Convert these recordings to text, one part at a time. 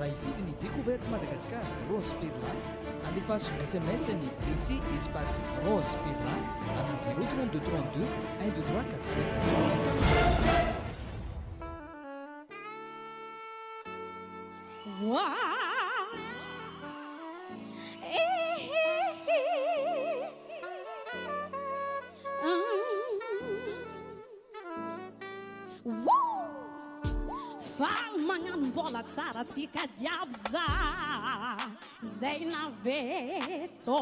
raha hifidy ny découverte Madagascar Rose Pirla alefaso SMS-ny DC espace Rose Pirla amin'ny 032 32 123 45. Magnambola tsara tsika jiaby za zay naveto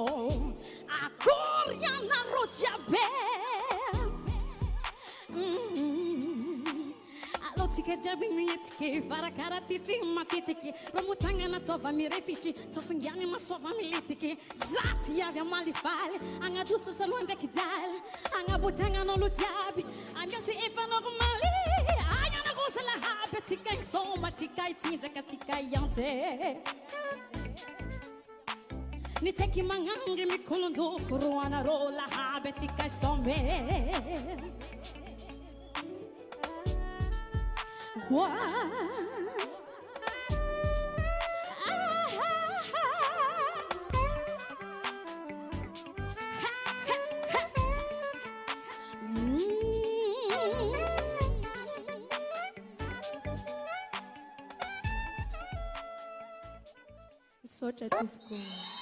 akory ianareo jiaby alô tsika jiaby mihetsiky farakara ty tsy matetiky raha motagnana taova mirefitry tsofingany masova militiky za ty avy amalifaly agnadosa saloha ndraiky jaly agnabotagnan'olo jiaby amiasy efa normaly agnanagosalahaba tsika isoma tsika itsinjaka tsika iantse ny tsaiky magnangy mikolondoko ro anarô lahaby tsika isome Sotra tupuko